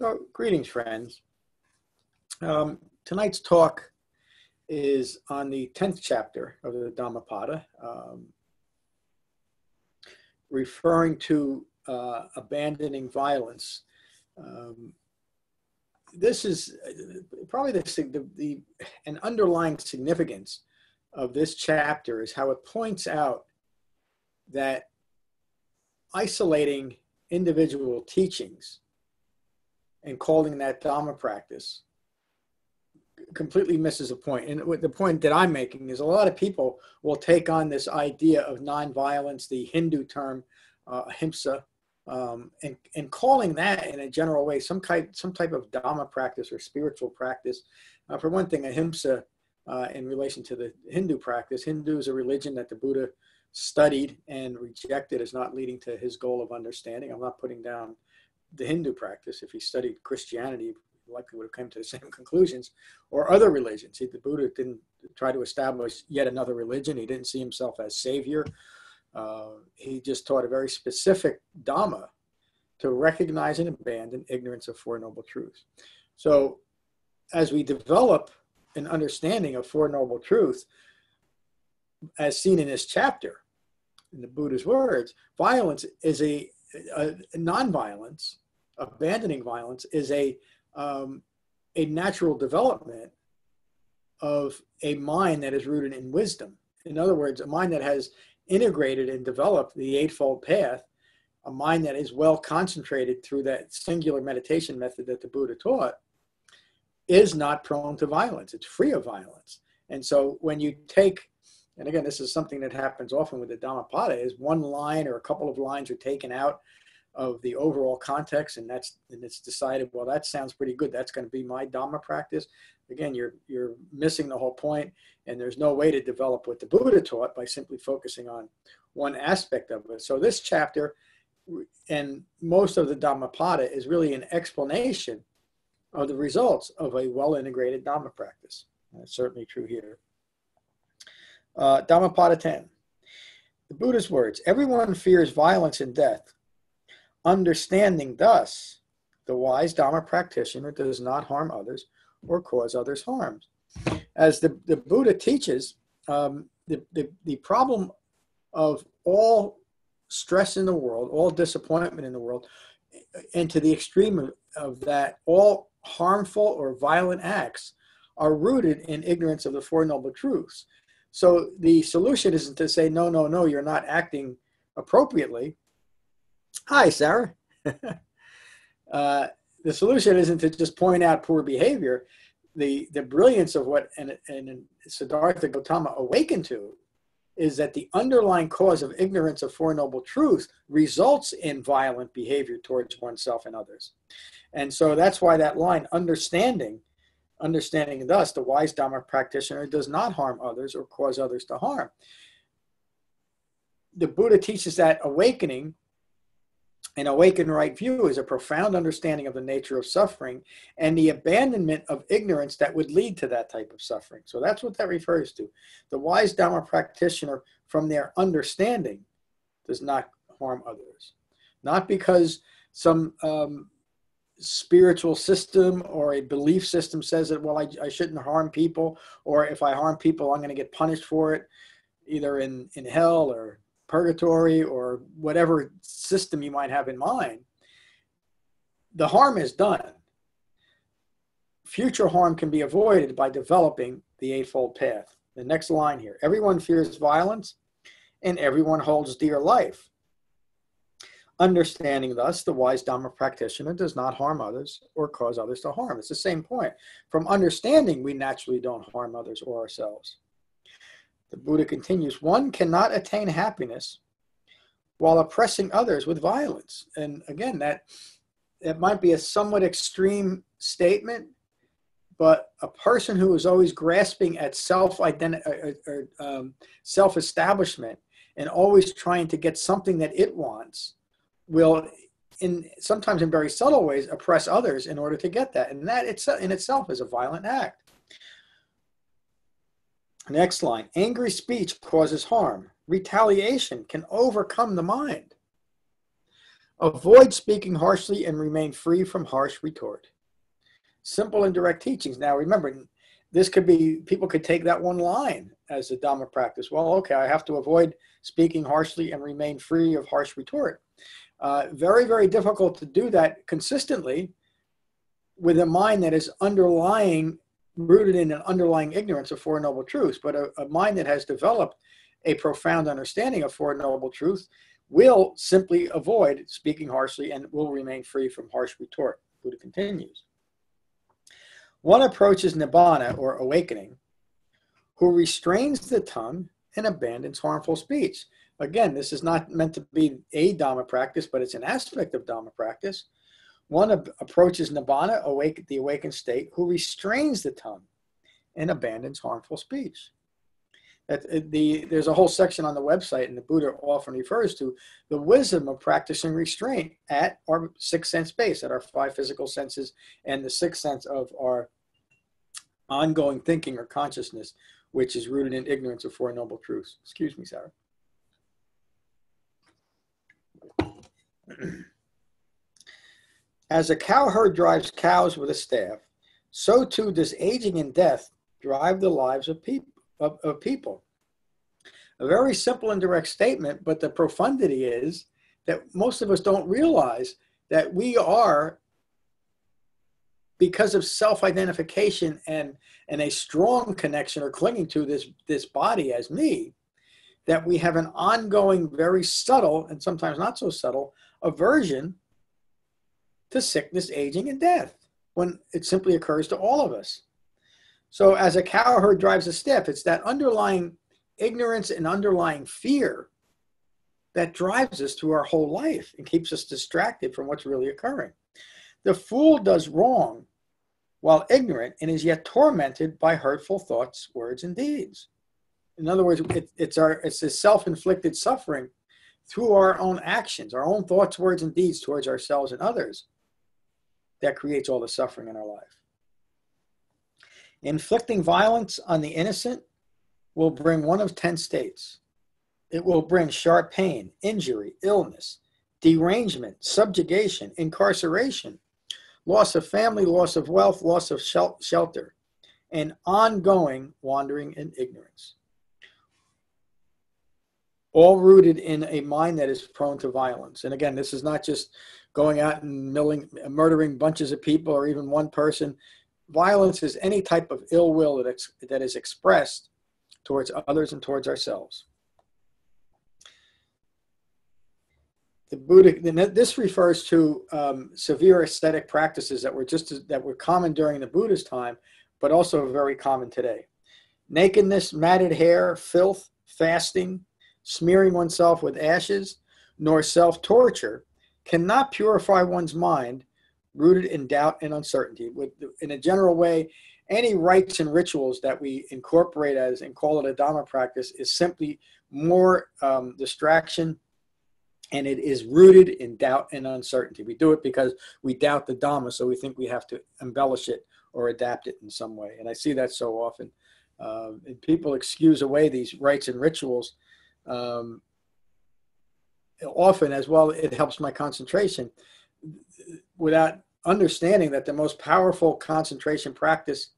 So, greetings, friends. Tonight's talk is on the 10th chapter of the Dhammapada, referring to abandoning violence. This is probably an underlying significance of this chapter is how it points out that isolating individual teachings and calling that Dhamma practice completely misses a point. And the point that I'm making is a lot of people will take on this idea of nonviolence, the Hindu term ahimsa, and calling that in a general way some type of Dhamma practice or spiritual practice. For one thing, ahimsa in relation to the Hindu practice, Hindu is a religion that the Buddha studied and rejected as not leading to his goal of understanding. I'm not putting down the Hindu practice. If he studied Christianity, he likely would have come to the same conclusions, or other religions. The Buddha didn't try to establish yet another religion. He didn't see himself as savior. He just taught a very specific Dhamma to recognize and abandon ignorance of Four Noble Truths. So as we develop an understanding of Four Noble Truths, as seen in this chapter, in the Buddha's words, violence is non-violence, abandoning violence is a natural development of a mind that is rooted in wisdom. In other words, a mind that has integrated and developed the Eightfold Path, a mind that is well concentrated through that singular meditation method that the Buddha taught, is not prone to violence. It's free of violence. And so when you take, and again, this is something that happens often with the Dhammapada, is one line or a couple of lines are taken out of the overall context, and it's decided, well, that sounds pretty good. That's going to be my Dhamma practice. Again, you're missing the whole point, and there's no way to develop what the Buddha taught by simply focusing on one aspect of it. So this chapter and most of the Dhammapada is really an explanation of the results of a well-integrated Dhamma practice. And that's certainly true here. Dhammapada 10. The Buddha's words, everyone fears violence and death. Understanding thus, the wise Dhamma practitioner does not harm others or cause others harm. As the Buddha teaches, the problem of all stress in the world, all disappointment in the world, and to the extreme of that, all harmful or violent acts are rooted in ignorance of the Four Noble Truths. So the solution isn't to say, no, you're not acting appropriately. Hi, Sarah. The solution isn't to just point out poor behavior. The brilliance of what and Siddhartha Gautama awakened to is that the underlying cause of ignorance of Four Noble Truths results in violent behavior towards oneself and others. And so that's why that line, understanding thus, the wise Dhamma practitioner does not harm others or cause others to harm. The Buddha teaches that awakening, an awakened right view, is a profound understanding of the nature of suffering and the abandonment of ignorance that would lead to that type of suffering. So that's what that refers to. The wise Dhamma practitioner, from their understanding, does not harm others. Not because some spiritual system or a belief system says that, well, I shouldn't harm people, or if I harm people, I'm going to get punished for it, either in hell or purgatory or whatever system you might have in mind. The harm is done. Future harm can be avoided by developing the Eightfold Path. The next line here, everyone fears violence and everyone holds dear life. Understanding thus, the wise Dhamma practitioner does not harm others or cause others to harm. It's the same point. From understanding, we naturally don't harm others or ourselves. The Buddha continues, one cannot attain happiness while oppressing others with violence. And again, that might be a somewhat extreme statement, but a person who is always grasping at self-establishment and always trying to get something that it wants will, sometimes in very subtle ways, oppress others in order to get that. And that in itself is a violent act. Next line, angry speech causes harm. Retaliation can overcome the mind. Avoid speaking harshly and remain free from harsh retort. Simple and direct teachings. Now remember, this could be, people could take that one line as a Dhamma practice. Well, okay, I have to avoid speaking harshly and remain free of harsh retort. Very, very difficult to do that consistently with a mind that is rooted in an underlying ignorance of Four Noble Truths. But a mind that has developed a profound understanding of Four Noble Truths will simply avoid speaking harshly and will remain free from harsh retort. Buddha continues. One approaches nibbana, or awakening, who restrains the tongue and abandons harmful speech. Again, this is not meant to be a Dhamma practice, but it's an aspect of Dhamma practice. One approaches nibbana, the awakened state, who restrains the tongue and abandons harmful speech. There's a whole section on the website, and the Buddha often refers to the wisdom of practicing restraint at our sixth sense base, at our five physical senses, and the sixth sense of our ongoing thinking or consciousness, which is rooted in ignorance of Four Noble Truths. Excuse me, Sarah. As a cowherd drives cows with a staff, so too does aging and death drive the lives of people. A very simple and direct statement, but the profundity is that most of us don't realize that we are, because of self-identification and a strong connection or clinging to this body as me, that we have an ongoing, very subtle, and sometimes not so subtle, aversion to sickness, aging, and death, when it simply occurs to all of us. So as a cowherd drives a staff, it's that underlying ignorance and underlying fear that drives us through our whole life and keeps us distracted from what's really occurring. The fool does wrong while ignorant and is yet tormented by hurtful thoughts, words, and deeds. In other words, it's a self-inflicted suffering through our own actions, our own thoughts, words, and deeds towards ourselves and others that creates all the suffering in our life. Inflicting violence on the innocent will bring one of 10 states. It will bring sharp pain, injury, illness, derangement, subjugation, incarceration, loss of family, loss of wealth, loss of shelter, and ongoing wandering in ignorance. All rooted in a mind that is prone to violence. And again, this is not just going out and murdering bunches of people or even one person. Violence is any type of ill will that is expressed towards others and towards ourselves. The Buddha, this refers to severe ascetic practices that were common during the Buddha's time, but also very common today. Nakedness, matted hair, filth, fasting, smearing oneself with ashes, nor self-torture cannot purify one's mind, rooted in doubt and uncertainty. In a general way, any rites and rituals that we incorporate and call it a Dhamma practice is simply more distraction, and it is rooted in doubt and uncertainty. We do it because we doubt the Dhamma, so we think we have to embellish it or adapt it in some way. And I see that so often. And people excuse away these rites and rituals often as well. It helps my concentration without understanding that the most powerful concentration practice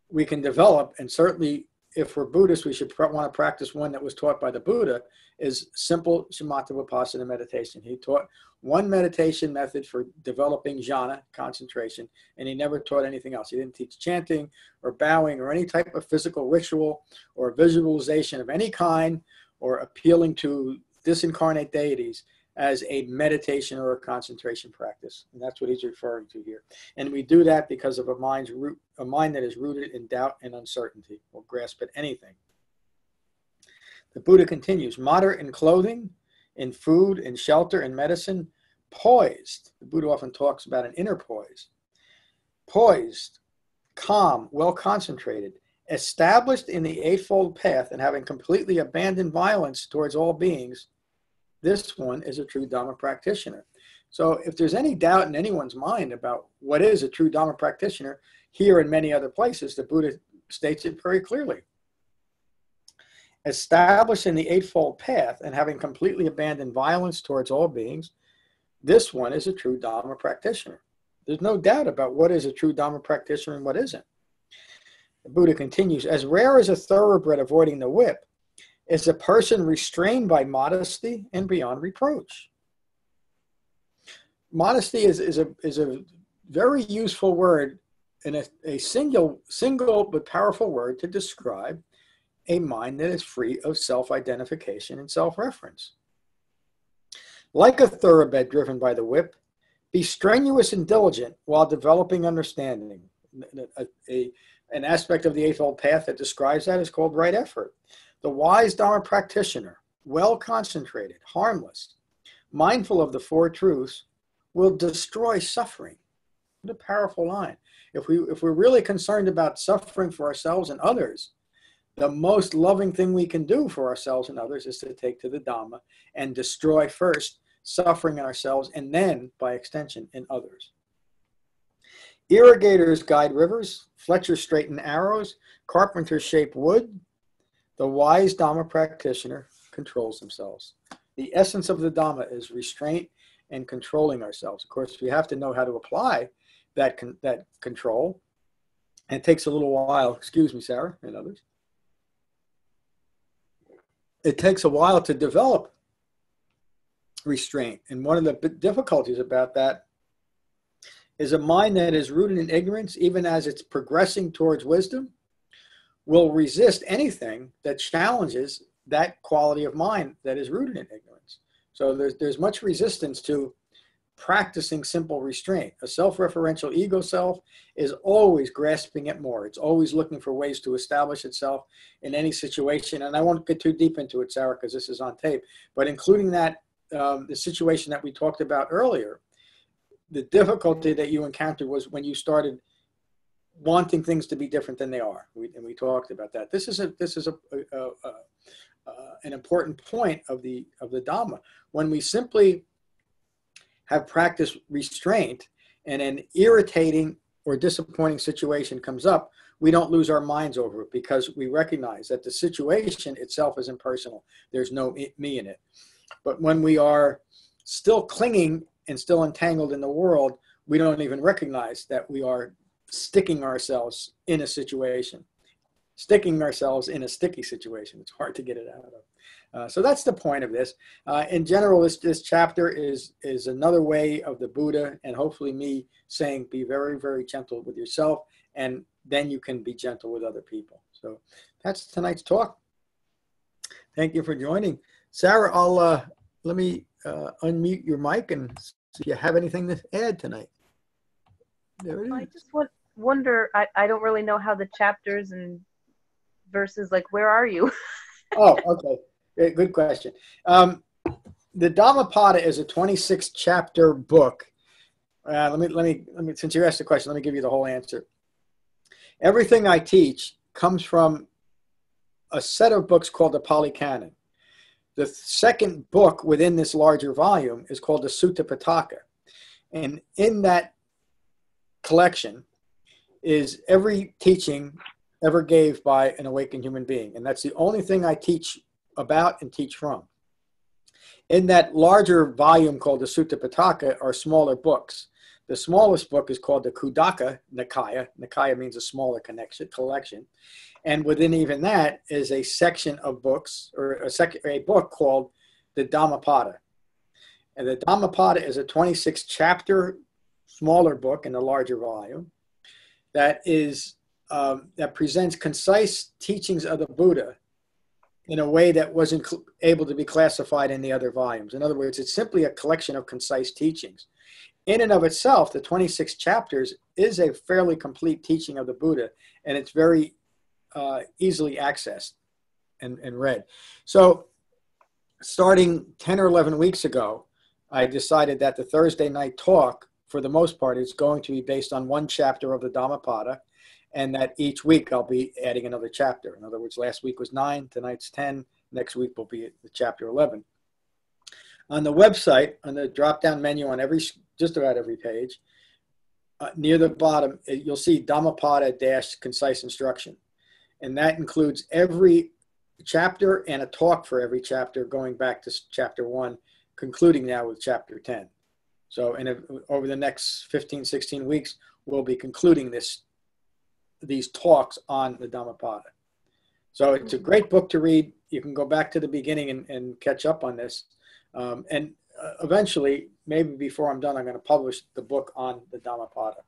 we can develop, and certainly if we're Buddhists, we should want to practice one that was taught by the Buddha, is simple shamatha vipassana meditation. He taught one meditation method for developing jhana, concentration, and he never taught anything else. He didn't teach chanting or bowing or any type of physical ritual or visualization of any kind or appealing to disincarnate deities as a meditation or a concentration practice. And that's what he's referring to here. And we do that because of a mind that is rooted in doubt and uncertainty, will grasp at anything. The Buddha continues, moderate in clothing, in food, in shelter, in medicine, poised. The Buddha often talks about an inner poise. Poised, calm, well concentrated, established in the Eightfold Path and having completely abandoned violence towards all beings, this one is a true Dhamma practitioner. So if there's any doubt in anyone's mind about what is a true Dhamma practitioner, here and many other places, the Buddha states it very clearly. Established in the Eightfold Path and having completely abandoned violence towards all beings, this one is a true Dhamma practitioner. There's no doubt about what is a true Dhamma practitioner and what isn't. The Buddha continues, as rare as a thoroughbred avoiding the whip is a person restrained by modesty and beyond reproach. Modesty is a very useful word and a single but powerful word to describe a mind that is free of self-identification and self-reference. Like a thoroughbred driven by the whip, be strenuous and diligent while developing understanding. An aspect of the Eightfold Path that describes that is called right effort. The wise Dhamma practitioner, well concentrated, harmless, mindful of the four truths, will destroy suffering. What a powerful line. If we're really concerned about suffering for ourselves and others, the most loving thing we can do for ourselves and others is to take to the Dhamma and destroy first suffering in ourselves and then, by extension, in others. Irrigators guide rivers, fletchers straighten arrows, carpenters shape wood. The wise Dhamma practitioner controls themselves. The essence of the Dhamma is restraint and controlling ourselves. Of course, we have to know how to apply that control. And it takes a little while, excuse me, Sarah and others. It takes a while to develop restraint. And one of the difficulties about that is a mind that is rooted in ignorance, even as it's progressing towards wisdom, will resist anything that challenges that quality of mind that is rooted in ignorance. So there's much resistance to practicing simple restraint. A self-referential ego self is always grasping at more. It's always looking for ways to establish itself in any situation. And I won't get too deep into it, Sarah, because this is on tape, but including that, the situation that we talked about earlier, the difficulty that you encountered was when you started wanting things to be different than they are. And we talked about that. This is an important point of the Dhamma. When we simply have practiced restraint and an irritating or disappointing situation comes up, we don't lose our minds over it because we recognize that the situation itself is impersonal. There's no me in it. But when we are still clinging and still entangled in the world, we don't even recognize that we are sticking ourselves in a situation, sticking ourselves in a sticky situation. It's hard to get it out of. So that's the point of this. In general, this chapter is another way of the Buddha and hopefully me saying be very, very gentle with yourself, and then you can be gentle with other people. So that's tonight's talk. Thank you for joining. Sarah, let me unmute your mic and see if you have anything to add tonight. There it is. I just wonder, I don't really know how the chapters and verses, like, where are you? Oh, okay. Good question. The Dhammapada is a 26 chapter book. Let me, since you asked the question, let me give you the whole answer. Everything I teach comes from a set of books called the Pali Canon. The second book within this larger volume is called the Sutta Pitaka. And in that collection is every teaching ever gave by an awakened human being. And that's the only thing I teach about and teach from. In that larger volume called the Sutta Pitaka are smaller books. The smallest book is called the Khuddaka Nikaya. Nikaya means a smaller collection. And within even that is a section of books, or a book called the Dhammapada. And the Dhammapada is a 26 chapter, smaller book in the larger volume that presents concise teachings of the Buddha in a way that wasn't able to be classified in the other volumes. In other words, it's simply a collection of concise teachings. In and of itself, the 26 chapters is a fairly complete teaching of the Buddha, and it's very easily accessed and read. So starting 10 or 11 weeks ago, I decided that the Thursday night talk, for the most part, is going to be based on one chapter of the Dhammapada, and that each week I'll be adding another chapter. In other words, last week was 9, tonight's 10, next week will be the chapter 11. On the website, on the drop-down menu on just about every page, near the bottom, you'll see Dhammapada-concise instruction. And that includes every chapter and a talk for every chapter going back to chapter 1, concluding now with chapter 10. So over the next 15, 16 weeks, we'll be concluding these talks on the Dhammapada. So it's a great book to read. You can go back to the beginning and catch up on this. And eventually, maybe before I'm done, I'm going to publish the book on the Dhammapada.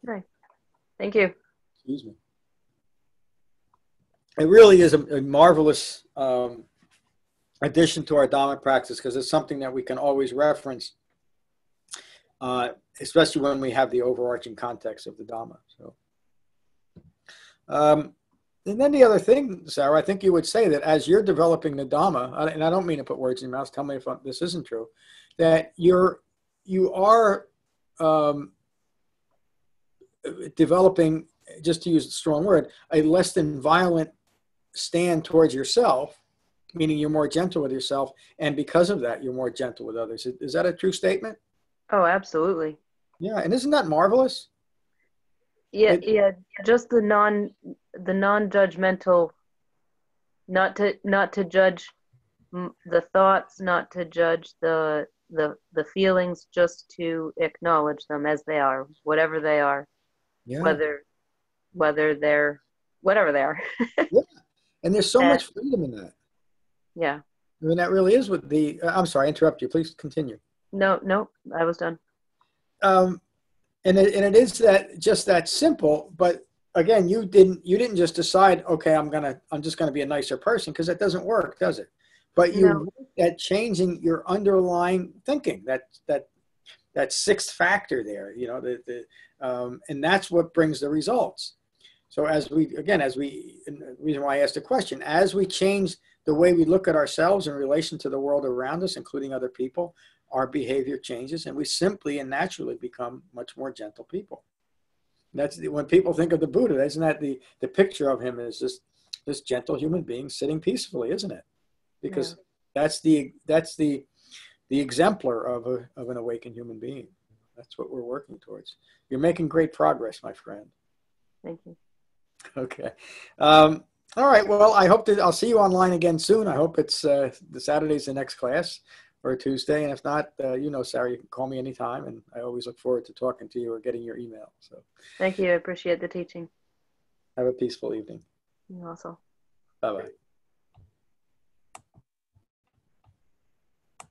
Right. Thank you. Excuse me. It really is a marvelous addition to our Dhamma practice, because it's something that we can always reference, especially when we have the overarching context of the Dhamma. So, and then the other thing, Sarah, I think you would say that as you're developing the Dhamma, and I don't mean to put words in your mouth, tell me if this isn't true, that you are developing, just to use a strong word, a less than violent stand towards yourself, meaning you're more gentle with yourself, and because of that, you're more gentle with others. Is that a true statement? Oh, absolutely. Yeah, and isn't that marvelous? Yeah, just the non-judgmental, not to judge the thoughts, not to judge the feelings, just to acknowledge them as they are, whatever they are. Yeah. Whether they're whatever they are. Yeah. And there's so much freedom in that. Yeah. I mean, that really is what I'm sorry, I interrupt you. Please continue. No, I was done. And it is just that simple. But again, you didn't just decide, okay, I'm just gonna be a nicer person, because that doesn't work, does it? But you work at changing your underlying thinking. That sixth factor there, and that's what brings the results. So and the reason why I asked the question, as we change the way we look at ourselves in relation to the world around us, including other people, our behavior changes, and we simply and naturally become much more gentle people. That's when people think of the Buddha, isn't that the picture of him as this gentle human being sitting peacefully, isn't it? Because that's the exemplar of an awakened human being. That's what we're working towards. You're making great progress, my friend. Thank you. Okay. All right. Well, I hope that I'll see you online again soon. I hope it's the Saturday's the next class, or Tuesday. And if not, Sarah, you can call me anytime. And I always look forward to talking to you or getting your email. So thank you. I appreciate the teaching. Have a peaceful evening. You also. Bye-bye.